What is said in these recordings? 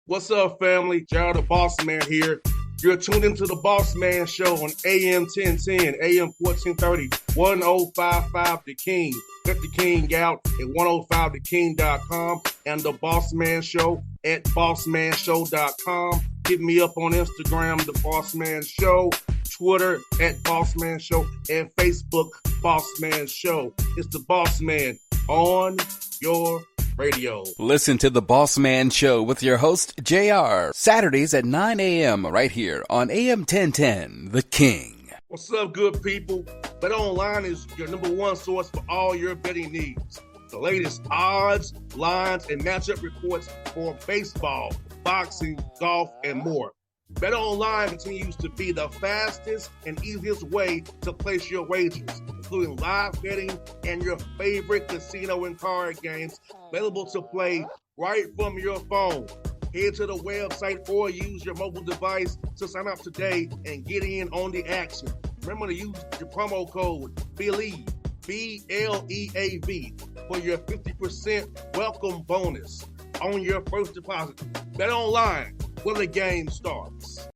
What's up, family? Gerald the Bossman here. You're tuned into the Bossman Show on AM 1010, AM 1430, 1055 The King. Let the King out at 105theking.com and the Bossman Show at bossmanshow.com. Hit me up on Instagram, The Bossman Show, Twitter at Bossman Show, and Facebook, Bossman Show. It's the Bossman on your radio. Listen to the Bossman Show with your host, JR, Saturdays at 9 a.m. right here on AM 1010, The King. What's up, good people? BetOnline is your number one source for all your betting needs. The latest odds, lines, and matchup reports for baseball, boxing, golf, and more. BetOnline continues to be the fastest and easiest way to place your wagers, including live betting and your favorite casino and card games available to play right from your phone. Head to the website or use your mobile device to sign up today and get in on the action. Remember to use your promo code BELIEVE, B-L-E-A-V, for your 50% welcome bonus on your first deposit. BetOnline, where the game starts.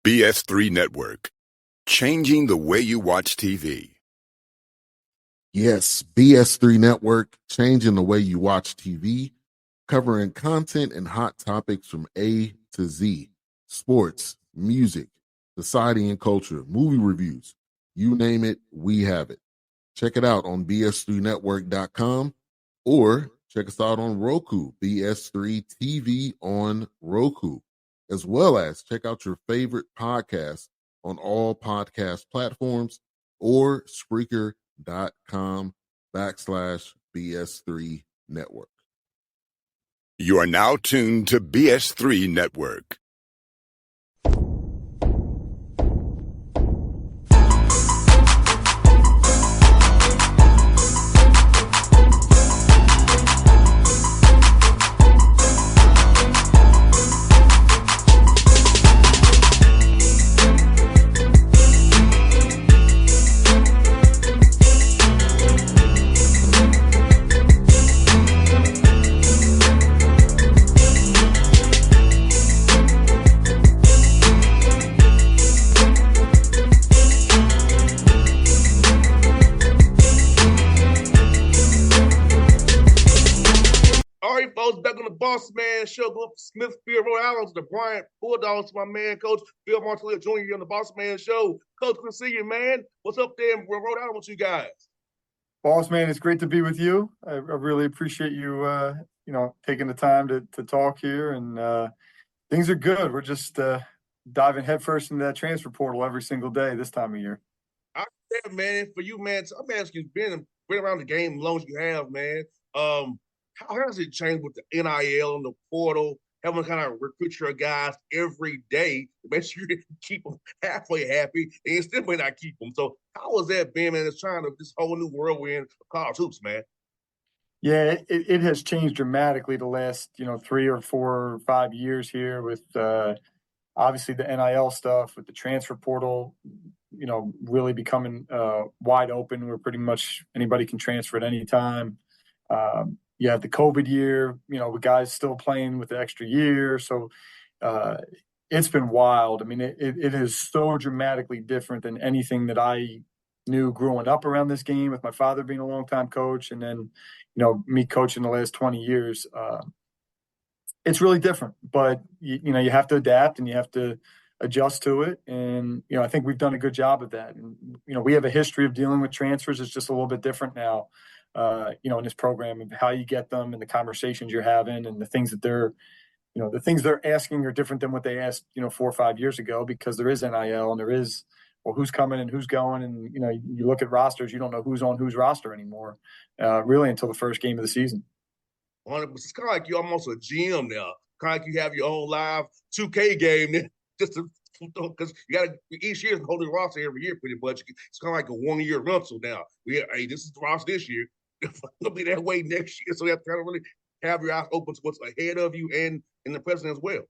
BS3 Network, changing the way you watch TV. Yes, BS3 Network, changing the way you watch TV, covering content and hot topics from A to Z, sports, music, society and culture, movie reviews, you name it, we have it. Check it out on bs3network.com or check us out on Roku, BS3 TV on Roku, as well as check out your favorite podcast on all podcast platforms or Spreaker.com/BS3 Network. You are now tuned to BS3 Network. Back on the Bossman Show, going from Smithfield, Rhode Island, to the Bryant Bulldogs, my man, Coach Bill Martelli Jr. here on the Bossman Show. Coach, good to see you, man. What's up there in Rhode Island with you guys? Bossman, it's great to be with you. I really appreciate you, taking the time to talk here, and things are good. We're just diving headfirst into that transfer portal every single day this time of year. I understand, man. For you, man, I'm asking you, been around the game as long as you have, man. How has it changed with the NIL and the portal, having to kind of recruit your guys every day to make sure you keep them halfway happy and you still may not keep them? So how has that been, man? It's trying to this whole new whirlwind of college hoops, man. Yeah, it has changed dramatically the last, 3 or 4 or 5 years here with obviously the NIL stuff, with the transfer portal, really becoming wide open where pretty much anybody can transfer at any time. You have the COVID year, with guys still playing with the extra year. So it's been wild. I mean, it is so dramatically different than anything that I knew growing up around this game, with my father being a longtime coach and then, me coaching the last 20 years. It's really different, but you have to adapt and you have to adjust to it. And, I think we've done a good job of that. And, we have a history of dealing with transfers. It's just a little bit different now. In this program, and how you get them and the conversations you're having and the things that they're asking are different than what they asked, 4 or 5 years ago, because there is NIL and there is, who's coming and who's going. And, you look at rosters, you don't know who's on whose roster anymore, really until the first game of the season. 100%. It's kind of like you're almost a GM now. Kind of like you have your own live 2K game just to, because you got to each year hold the roster every year pretty much. It's kind of like a 1-year rental now. Hey, this is the roster this year. It'll be that way next year, so you have to kind of really have your eyes open to what's ahead of you and in the present as well.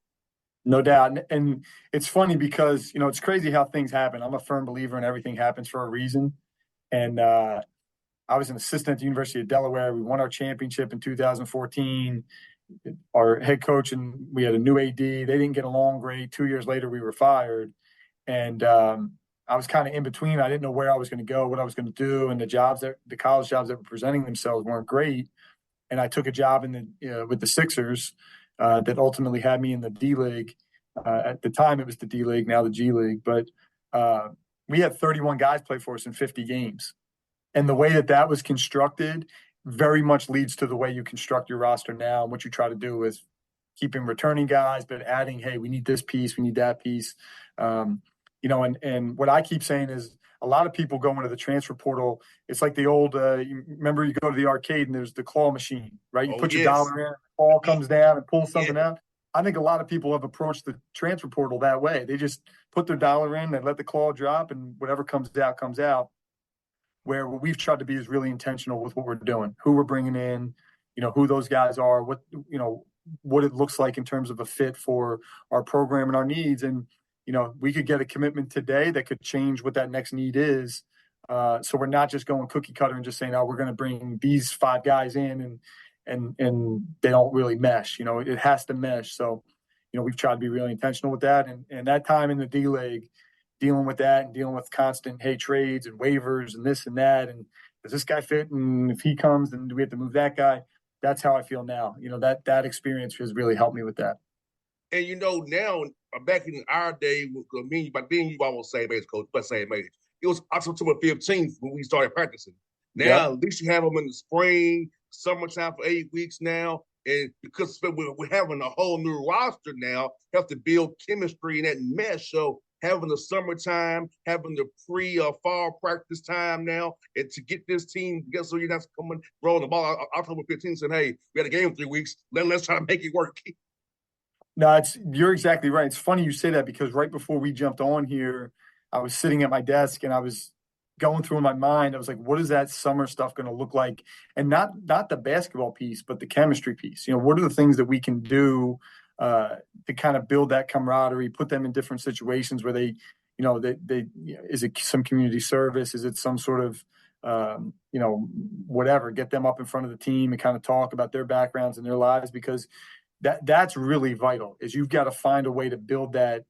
No doubt. And it's funny because, it's crazy how things happen. I'm a firm believer in everything happens for a reason. And I was an assistant at the University of Delaware. We won our championship in 2014. our head coach and we had a new AD. They didn't get along great. 2 years later, we were fired. And I was kind of in between. I didn't know where I was going to go, what I was going to do. And the college jobs that were presenting themselves weren't great. And I took a job with the Sixers that ultimately had me in the D League. At the time, it was the D League, now the G League. But we had 31 guys play for us in 50 games. And the way that was constructed very much leads to the way you construct your roster now and what you try to do with keeping returning guys, but adding, hey, we need this piece, we need that piece. And what I keep saying is a lot of people go into the transfer portal. It's like the old, remember you go to the arcade and there's the claw machine, right? You put your dollar in, the ball comes down and pulls something out. I think a lot of people have approached the transfer portal that way. They just put their dollar in, they let the claw drop, and whatever comes out, comes out. Where what we've tried to be is really intentional with what we're doing, who we're bringing in, who those guys are, what it looks like in terms of a fit for our program and our needs. And, we could get a commitment today that could change what that next need is. So we're not just going cookie cutter and just saying, oh, we're going to bring these 5 guys in and they don't really mesh. It has to mesh. So, we've tried to be really intentional with that. And that time in the D League, dealing with that and dealing with constant trades and waivers and this and that. And does this guy fit? And if he comes, then do we have to move that guy? That's how I feel now. That experience has really helped me with that. And now back in our day, by then you almost same age, coach, but same age. It was October 15th when we started practicing. Now, At least you have them in the spring, summertime for 8 weeks now. And because we're having a whole new roster now, have to build chemistry and that mesh. So having the summertime, having the fall practice time now, and to get this team together so you're not coming rolling the ball October 15th saying, hey, we had a game in 3 weeks. Let's try to make it work. No, you're exactly right. It's funny you say that because right before we jumped on here, I was sitting at my desk and I was going through in my mind. I was like, what is that summer stuff going to look like? And not the basketball piece, but the chemistry piece. What are the things that we can do to kind of build that camaraderie, put them in different situations where they is it some community service? Is it some sort of, whatever, get them up in front of the team and kind of talk about their backgrounds and their lives, because that's really vital. Is you've got to find a way to build that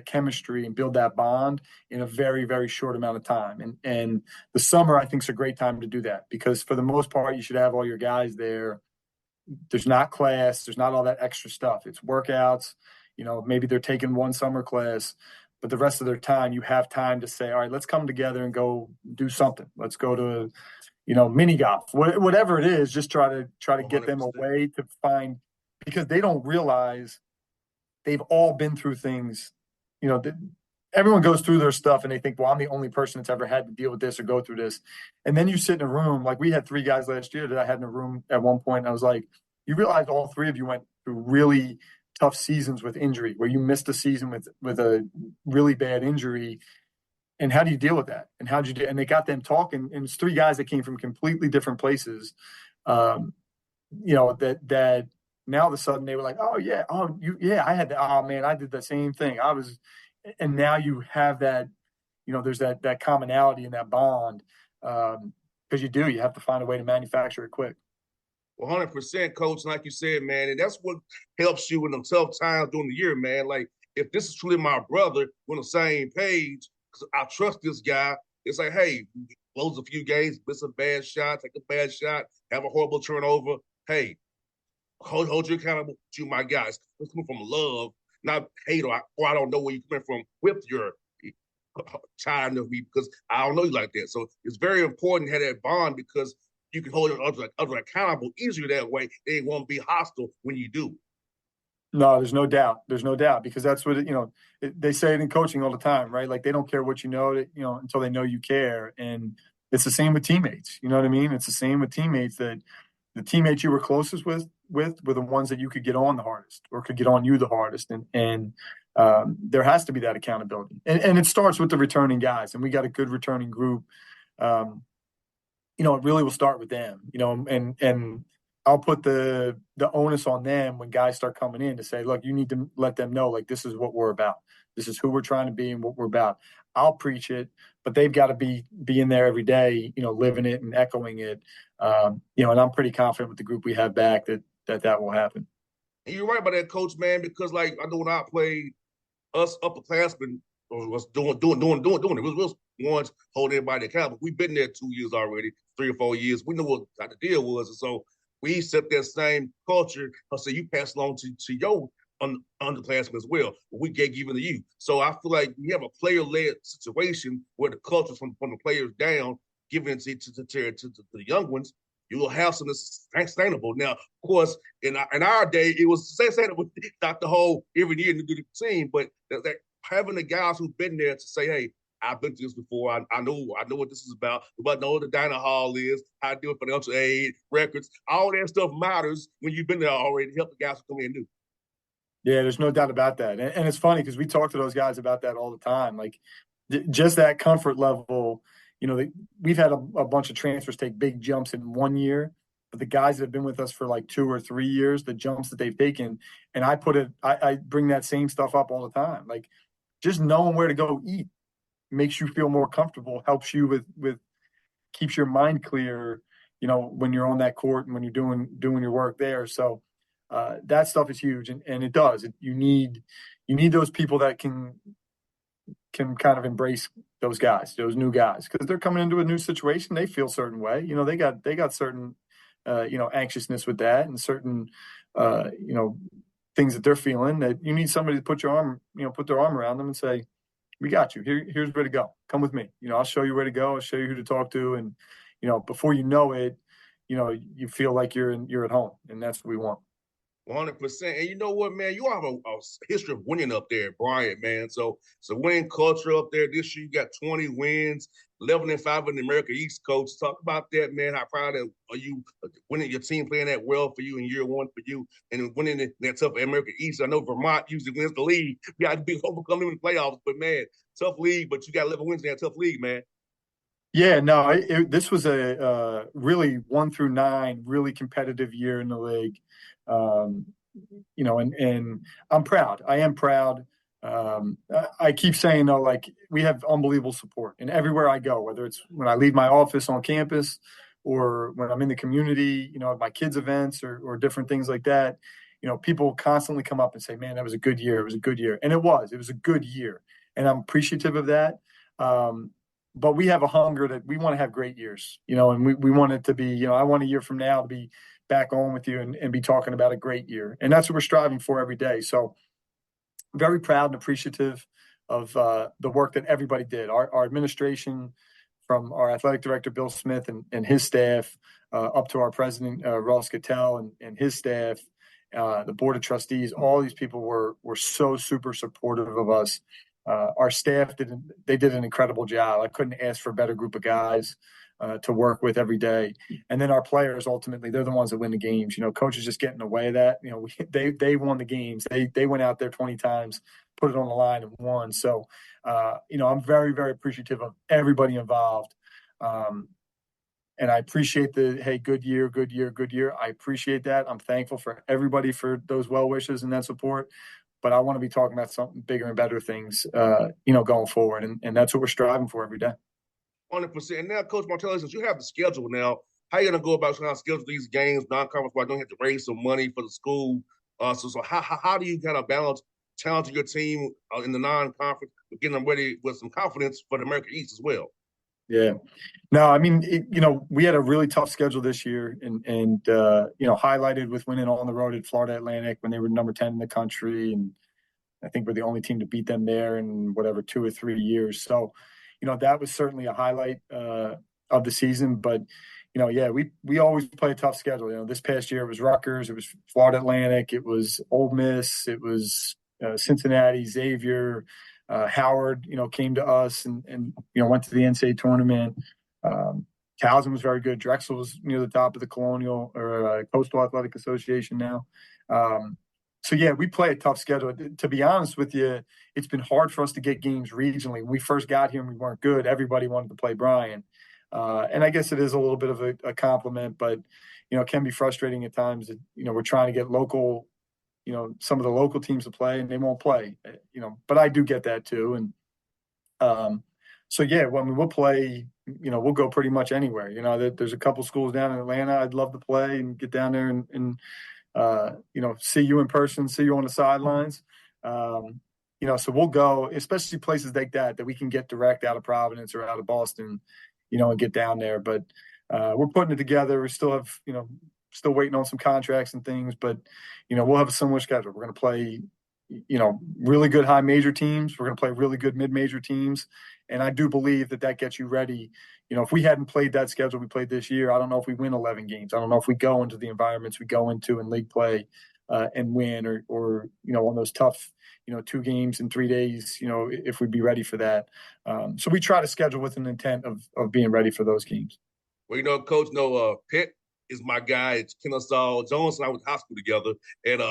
chemistry and build that bond in a very, very short amount of time. And the summer, I think, is a great time to do that because for the most part, you should have all your guys there. There's not class. There's not all that extra stuff. It's workouts. Maybe they're taking one summer class, but the rest of their time, you have time to say, all right, let's come together and go do something. Let's go to, mini golf, whatever it is, just try to get 100%. Them a way to find, because they don't realize they've all been through things. Everyone goes through their stuff and they think, well, I'm the only person that's ever had to deal with this or go through this. And then you sit in a room, like we had 3 guys last year that I had in a room at one point. And I was like, you realize all 3 of you went through really tough seasons with injury, where you missed a season with a really bad injury. And how do you deal with that? And how'd you do? And they got them talking, and it's 3 guys that came from completely different places. That now all of a sudden they were like, oh yeah, I had that. Oh man, I did the same thing. And now you have that, there's that commonality and that bond, because you have to find a way to manufacture it quick. 100%, coach. Like you said, man, and that's what helps you in them tough times during the year, man. Like if this is truly my brother, we're on the same page because I trust this guy. It's like, hey, close a few games, miss a bad shot, take a bad shot, have a horrible turnover. Hey, hold you accountable to my guys. It's coming from love, not hate or I don't know where you're coming from with your child of me because I don't know you like that. So it's very important to have that bond because you can hold other accountable easier that way. They won't be hostile when you do. No, there's no doubt. There's no doubt because that's what they say it in coaching all the time, right? Like they don't care what you know, until they know you care. And it's the same with teammates. You know what I mean? It's the same with teammates that the teammates you were closest with were the ones that you could get on the hardest or could get on you the hardest. And there has to be that accountability. And it starts with the returning guys. And we got a good returning group. It really will start with them, and I'll put the onus on them when guys start coming in to say, look, you need to let them know, like, this is what we're about. This is who we're trying to be and what we're about. I'll preach it, but they've got to be in there every day, living it and echoing it. And I'm pretty confident with the group we have back that that will happen. And you're right about that, Coach, man, because like I know when I played, us upperclassmen was doing it. We was ones holding everybody accountable. We've been there 2 years already, 3 or 4 years. We know what the deal was, and so we set that same culture. So you pass along to your underclassmen as well. We gave given to you. So I feel like we have a player-led situation where the culture from the players down, giving it to the young ones. You will have something sustainable. Now, of course, in our day, it was sustainable, not the whole every year in the team, but that having the guys who've been there to say, hey, I've been through this before. I know what this is about. But know what the dining hall is, how to deal with financial aid, records. All that stuff matters when you've been there already to help the guys who come in and do. Yeah, there's no doubt about that. And it's funny because we talk to those guys about that all the time. Like just that comfort level. We've had a bunch of transfers take big jumps in 1 year, but the guys that have been with us for like 2 or 3 years, the jumps that they've taken, and I bring that same stuff up all the time. Like just knowing where to go eat makes you feel more comfortable, helps you with keeps your mind clear, when you're on that court and when you're doing your work there. So that stuff is huge, and it does. You need those people that can kind of embrace those guys, those new guys, because they're coming into a new situation. They feel a certain way. They got certain, anxiousness with that and certain, things that they're feeling that you need somebody to put their arm around them and say, we got you. Here's where to go. Come with me. I'll show you where to go. I'll show you who to talk to. And, before you know it, you feel like you're at home, and that's what we want. 100%. And you know what, man? You have a history of winning up there, Bryant, man. So winning culture up there this year. You got 20 wins, 11-5 in the America East, Coach. Talk about that, man. How proud are you winning your team playing that well for you in year one for you and winning that tough America East? I know Vermont usually wins the league. You got to be overcoming in the playoffs, but, man, tough league, but you got 11 wins in that tough league, man. Yeah, no, this was a really 1 through 9 really competitive year in the league. And I'm proud. I am proud. I keep saying though, like we have unbelievable support, and everywhere I go, whether it's when I leave my office on campus or when I'm in the community, at my kids' events or different things like that, people constantly come up and say, "Man, that was a good year. It was a good year," and it was. It was a good year, and I'm appreciative of that. But we have a hunger that we want to have great years, and we want it to be, I want a year from now to be back on with you and be talking about a great year. And that's what we're striving for every day. So very proud and appreciative of the work that everybody did. Our administration, from our athletic director, Bill Smith, and his staff, up to our president, Ross Cattell, and his staff, the board of trustees, all these people were so super supportive of us. Our staff did an incredible job. I couldn't ask for a better group of guys to work with every day. And then our players, ultimately, they're the ones that win the games. Coaches just get in the way of that. They won the games. They went out there 20 times, put it on the line, and won. So, I'm very, very appreciative of everybody involved. And I appreciate hey, good year, good year, good year. I appreciate that. I'm thankful for everybody for those well wishes and that support. But I want to be talking about something bigger and better things, going forward. And that's what we're striving for every day. 100%. And now, Coach Martelli, since you have the schedule now, how are you going to go about trying to schedule these games, non-conference, where I don't have to raise some money for the school? So how do you kind of balance challenging your team in the non-conference, but getting them ready with some confidence for the American East as well? Yeah. No, I mean, we had a really tough schedule this year and highlighted with winning on the road at Florida Atlantic when they were number 10 in the country. And I think we're the only team to beat them there in 2 or 3 years. So, that was certainly a highlight of the season. But, we always play a tough schedule. This past year it was Rutgers, it was Florida Atlantic, it was Ole Miss, it was Cincinnati, Xavier, Howard, came to us and went to the NCAA tournament. Towson was very good. Drexel was near the top of the Colonial or Coastal Athletic Association now. So, we play a tough schedule. To be honest with you, it's been hard for us to get games regionally. When we first got here and we weren't good, everybody wanted to play Bryan. And I guess it is a little bit of a compliment, but, it can be frustrating at times that, we're trying to get local, some of the local teams to play and they won't play, but I do get that too. And when we'll play, we'll go pretty much anywhere. There's a couple schools down in Atlanta I'd love to play and get down there and see you in person, see you on the sidelines. So we'll go, especially places like that we can get direct out of Providence or out of Boston, and get down there. But we're putting it together. We still have, still waiting on some contracts and things, but, we'll have a similar schedule. We're going to play, really good high major teams. We're going to play really good mid-major teams. And I do believe that gets you ready. If we hadn't played that schedule we played this year, I don't know if we win 11 games. I don't know if we go into the environments we go into in league play and win or on those tough, 2 games in 3 days, if we'd be ready for that. So we try to schedule with an intent of being ready for those games. Well, Coach, Pitt is my guy. It's Kennesaw Jones and I went to high school together, and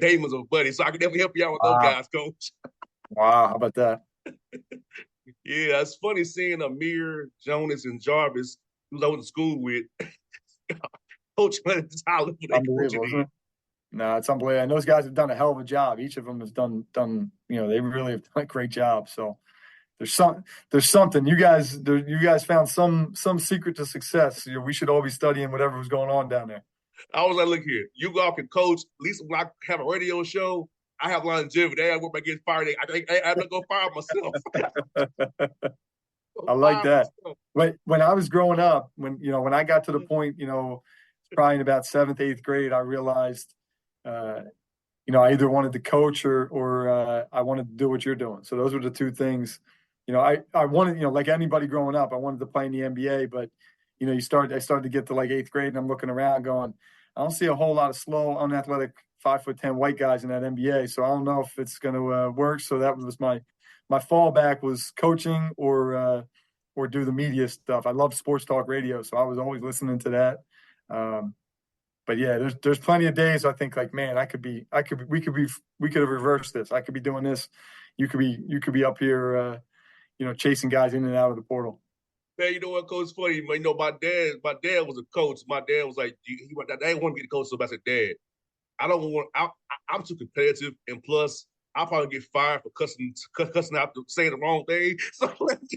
Dave was a buddy, so I can definitely help you out with those guys, Coach. Wow, how about that? Yeah, it's funny seeing Amir, Jonas, and Jarvis, who I went to school with, Coach Tyler. Unbelievable, isn't it? No, it's unbelievable. And those guys have done a hell of a job. Each of them has done. They really have done a great job. So there's something. You guys found some secret to success. We should all be studying whatever was going on down there. I was like, look here, you all can coach. At least when I have a radio show, I have longevity. I work by getting fired. I'm not gonna fire myself. I like that. When I was growing up, when I got to the point, probably in about 7th, 8th grade, I realized, I either wanted to coach or I wanted to do what you're doing. So those were the 2 things. I wanted, like anybody growing up, I wanted to play in the NBA, but I started to get to like 8th grade and I'm looking around going, I don't see a whole lot of slow, unathletic 5'10" white guys in that NBA. So I don't know if it's going to work. So that was my fallback was coaching or do the media stuff. I love sports talk radio, so I was always listening to that. But yeah, there's plenty of days I think like, man, we could have reversed this. I could be doing this. You could be up here, chasing guys in and out of the portal. Man, you know what, Coach? It's funny. My dad was a coach. My dad was like, I didn't want to be the coach, so I said, Dad, I don't want. I'm too competitive, and plus, I'll probably get fired for cussing out, saying the wrong thing. So let me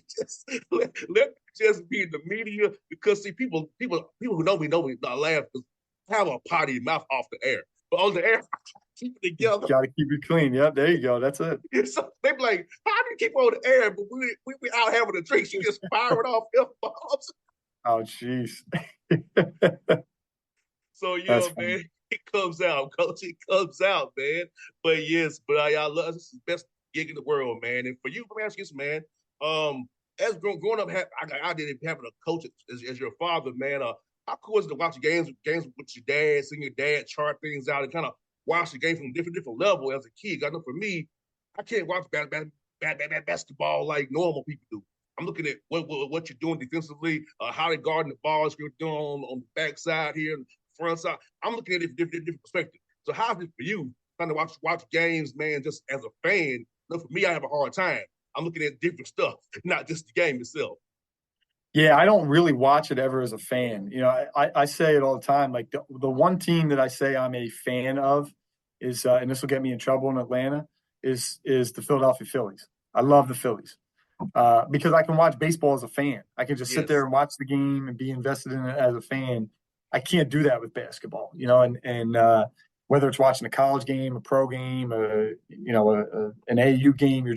just be in the media because see, people who know me laugh because I have a potty mouth off the air, but on the air, keep it together. Got to keep it clean. Yeah, there you go. That's it. So they be like, how do you keep on the air? But we out having a drink. She just firing off F-bombs. Oh, jeez. So, yeah, man, it comes out, Coach. It comes out, man. But, yes, I love this is the best gig in the world, man. And for you, let me ask you this, man. As growing up, I did having a coach as your father, man. How cool is it to watch games with your dad, seeing your dad chart things out and kind of watch the game from a different level as a kid? I know for me, I can't watch basketball like normal people do. I'm looking at what you're doing defensively, how they guarding the balls you're doing on the backside here, and front side. I'm looking at it from different perspective. So how's it for you trying to watch games, man, just as a fan? For me, I have a hard time. I'm looking at different stuff, not just the game itself. Yeah, I don't really watch it ever as a fan. I say it all the time. Like the one team that I say I'm a fan of is, and this will get me in trouble in Atlanta, is the Philadelphia Phillies. I love the Phillies because I can watch baseball as a fan. I can just sit there and watch the game and be invested in it as a fan. I can't do that with basketball, and whether it's watching a college game, a pro game, an AU game,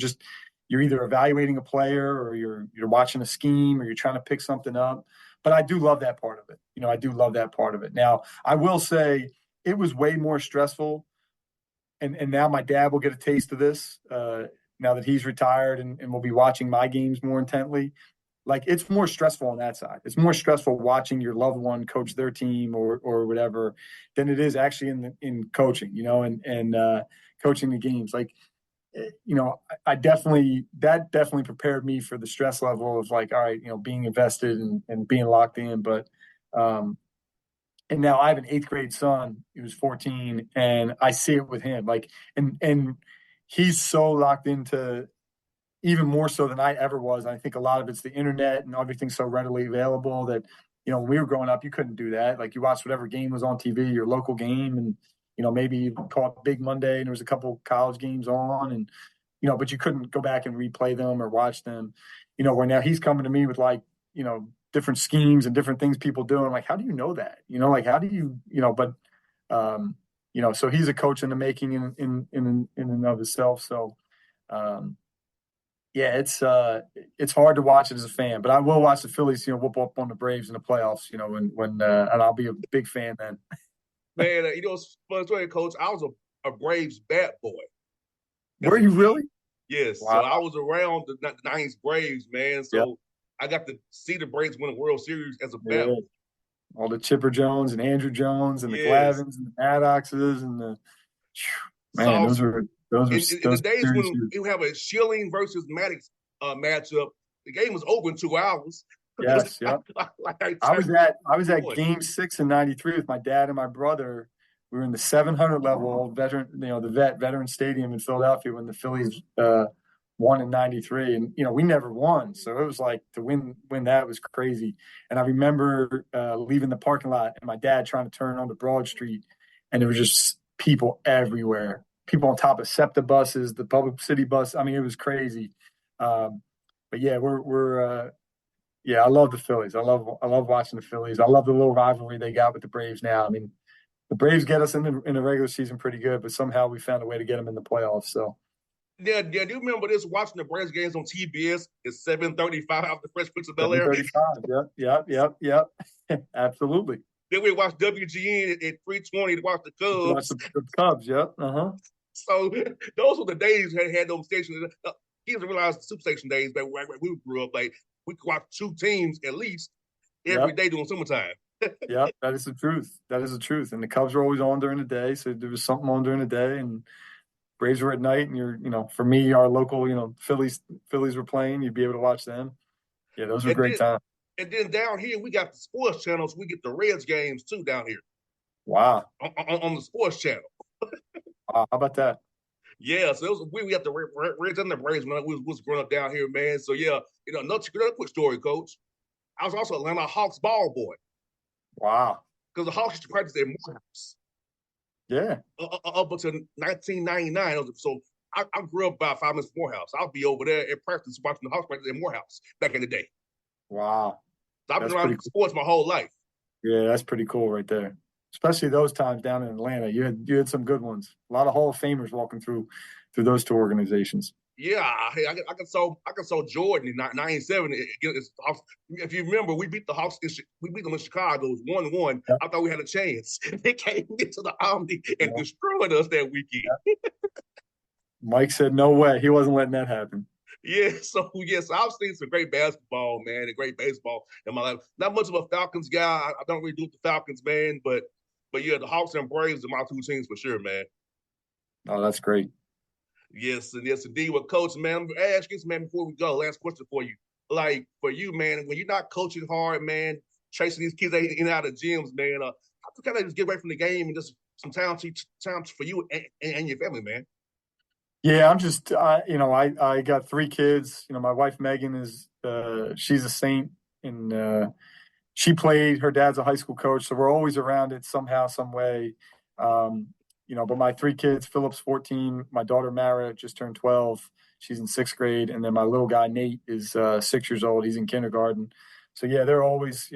you're either evaluating a player or you're watching a scheme or you're trying to pick something up. But I do love that part of it. I do love that part of it. Now, I will say it was way more stressful. And now my dad will get a taste of this now that he's retired and will be watching my games more intently. Like it's more stressful on that side. It's more stressful watching your loved one coach their team or whatever than it is actually in coaching, and coaching the games. Like, that definitely prepared me for the stress level of like, all right, being invested and being locked in. But, and now I have an 8th grade son who's 14 and I see it with him. Like, and he's so locked into even more so than I ever was. I think a lot of it's the internet and everything's so readily available that, when we were growing up, you couldn't do that. Like you watched whatever game was on TV, your local game, and, maybe you caught Big Monday and there was a couple college games on and, but you couldn't go back and replay them or watch them, where now he's coming to me with like, different schemes and different things people do. And like, how do you know that? Like, how do you, but so he's a coach in the making in and of itself. So, yeah, it's hard to watch it as a fan, but I will watch the Phillies, whoop up on the Braves in the playoffs, and I'll be a big fan then. Man, it's fun story, Coach. I was a Braves bat boy. Were you really? Yes. Wow. So I was around the 90s Braves, man. So Yep. I got to see the Braves win a World Series as a bat Yeah. boy. All the Chipper Jones and Andrew Jones and the Yes. Glavins and the Maddoxes and the man, So those in the days serious when years. you have a Schilling versus Maddox matchup, the game was over in 2 hours. Yes, yep. I was at Game 6 in '93 with my dad and my brother. We were in the 700 level veteran, the Veteran Stadium in Philadelphia when the Phillies won in '93, and we never won, so it was like to win that was crazy. And I remember leaving the parking lot and my dad trying to turn onto Broad Street, and there was just people everywhere, people on top of SEPTA buses, the public city bus. I mean, it was crazy. But yeah, yeah, I love the Phillies. I love watching the Phillies. I love the little rivalry they got with the Braves now. I mean, the Braves get us in the regular season pretty good, but somehow we found a way to get them in the playoffs. So Yeah. Do you remember this? Watching the Braves games on TBS at 7:35 after Fresh Prince of Bel-Air. 7:35. Yep. Absolutely. Then we watched WGN at 3:20 to watch the Cubs. Watch the Cubs. Yep. So those were the days we had those stations. You didn't realize the Superstation days, but where we grew up, like we could watch 2 teams at least every day during summertime. Yeah, that is the truth. That is the truth. And the Cubs were always on during the day, so there was something on during the day, and Braves were at night. And for me, our local, Phillies were playing. You'd be able to watch them. Yeah, those were great times. And then down here, we got the sports channels. We get the Reds games too down here. Wow. On the sports channel. How about that? Yeah, so we got the Reds and the Braves when we was growing up down here, man. So yeah, another quick story, Coach. I was also Atlanta Hawks ball boy. Wow. Because the Hawks used to practice at Morehouse. Yeah. Up until 1999. So I grew up about 5 minutes from Morehouse. I'll be over there at practice watching the Hawks practice at Morehouse back in the day. Wow. So I've been around sports my whole life. Yeah, that's pretty cool right there. Especially those times down in Atlanta. You had some good ones. A lot of Hall of Famers walking through those 2 organizations. Yeah, hey, I can saw Jordan in '97. If you remember, we beat the Hawks. We beat them in Chicago. It was 1-1. Yep. I thought we had a chance. They came into the Omni and destroyed us that weekend. Yep. Mike said, "No way, he wasn't letting that happen." Yeah, so I've seen some great basketball, man, and great baseball in my life. Not much of a Falcons guy. I don't really do with the Falcons, man, but yeah, the Hawks and Braves are my 2 teams for sure, man. Oh, that's great. Yes, indeed. Well, Coach, man, I'm gonna ask you this, man, before we go. Last question for you. Like, for you, man, when you're not coaching hard, man, chasing these kids in and out of gyms, man, how to kind of just get away from the game and just some time for you and your family, man? Yeah, I'm just, I got 3 kids. My wife, Megan, she's a saint, and she played. Her dad's a high school coach, so we're always around it somehow, some way. But my 3 kids, Philip's 14, my daughter Mara just turned 12. She's in 6th grade, and then my little guy Nate is 6 years old. He's in kindergarten. So yeah, they're always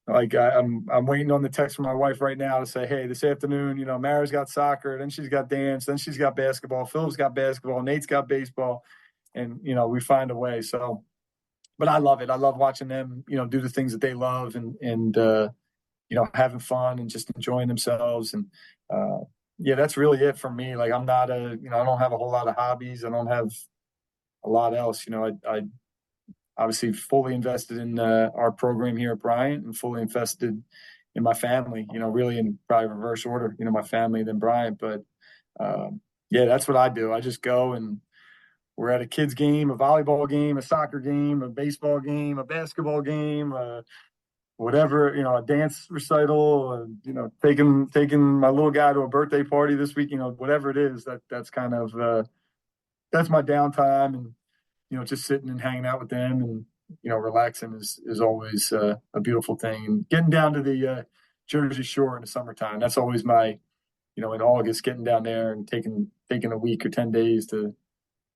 like I'm waiting on the text from my wife right now to say, hey, this afternoon, Mara's got soccer, then she's got dance, then she's got basketball, Philip's got basketball, Nate's got baseball, and we find a way. So, but I love it. I love watching them, do the things that they love and having fun and just enjoying themselves. And yeah, that's really it for me. Like I'm not I don't have a whole lot of hobbies. I don't have a lot else. I obviously fully invested in our program here at Bryant and fully invested in my family, really in probably reverse order, my family, then Bryant. But yeah, that's what I do. I just go and we're at a kid's game, a volleyball game, a soccer game, a baseball game, a basketball game, whatever, a dance recital, taking my little guy to a birthday party this week, whatever it is, that's kind of, that's my downtime. And, just sitting and hanging out with them and, relaxing is always a beautiful thing. And getting down to the Jersey Shore in the summertime, that's always my, in August, getting down there and taking a week or 10 days to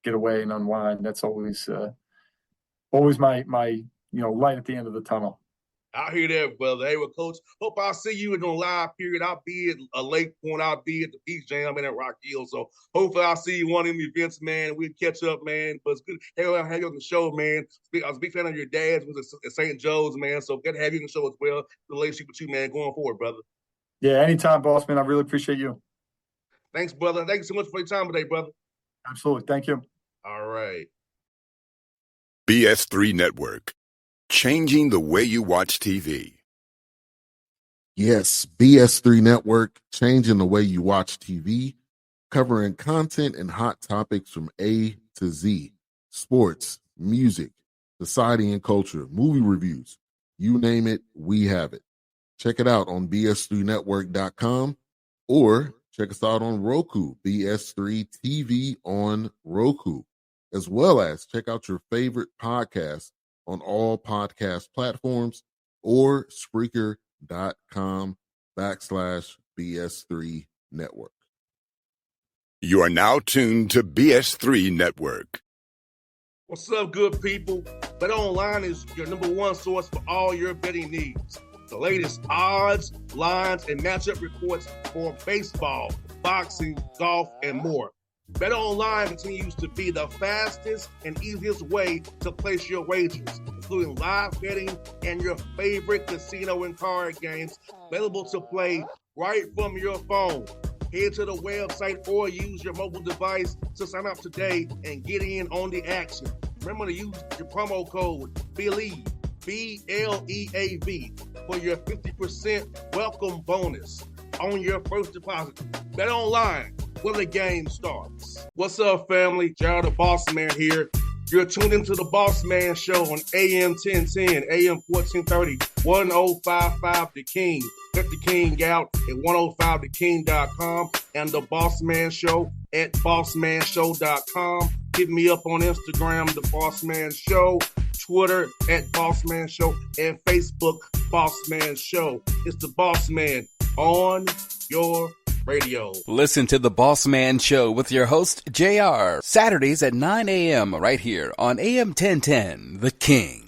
get away and unwind. That's always my light at the end of the tunnel. I hear that, brother. Hey, well, Coach, hope I'll see you in the live period. I'll be at a Lake Point. I'll be at the Beach Jam and at Rock Hill. So hopefully I'll see you one of them events, man. We'll catch up, man. But it's good to have you on the show, man. I was a big fan of your dad's was at St. Joe's, man. So good to have you on the show as well. The relationship with you, man, going forward, brother. Yeah, anytime, Bossman. I really appreciate you. Thanks, brother. Thank you so much for your time today, brother. Absolutely. Thank you. All right. BS3 Network. Changing the way you watch TV. Yes, BS3 Network, changing the way you watch TV, covering content and hot topics from A to Z. Sports, music, society and culture, movie reviews. You name it, we have it. Check it out on bs3network.com or check us out on Roku, BS3 TV on Roku, as well as check out your favorite podcast on all podcast platforms or Spreaker.com/BS3 Network. You are now tuned to BS3 Network. What's up, good people? Bet Online is your number one source for all your betting needs. The latest odds, lines, and matchup reports for baseball, boxing, golf, and more. Bet Online continues to be the fastest and easiest way to place your wagers, including live betting and your favorite casino and card games available to play right from your phone. Head to the website or use your mobile device to sign up today and get in on the action. Remember to use your promo code BELIEVE, BLEAV, for your 50% welcome bonus on your first deposit. Bet Online, where the game starts. What's up, family? Jared the Bossman here. You're tuned into the Bossman Show on AM 1010, AM 1430, 1055 The King. Check The King out at 105theking.com and the Bossman Show at bossmanshow.com. Hit me up on Instagram, The Bossman Show, Twitter at Bossman Show, and Facebook, Bossman Show. It's the Bossman on your radio. Listen to the Bossman Show with your host, JR, Saturdays at 9 a.m. right here on AM 1010, The King.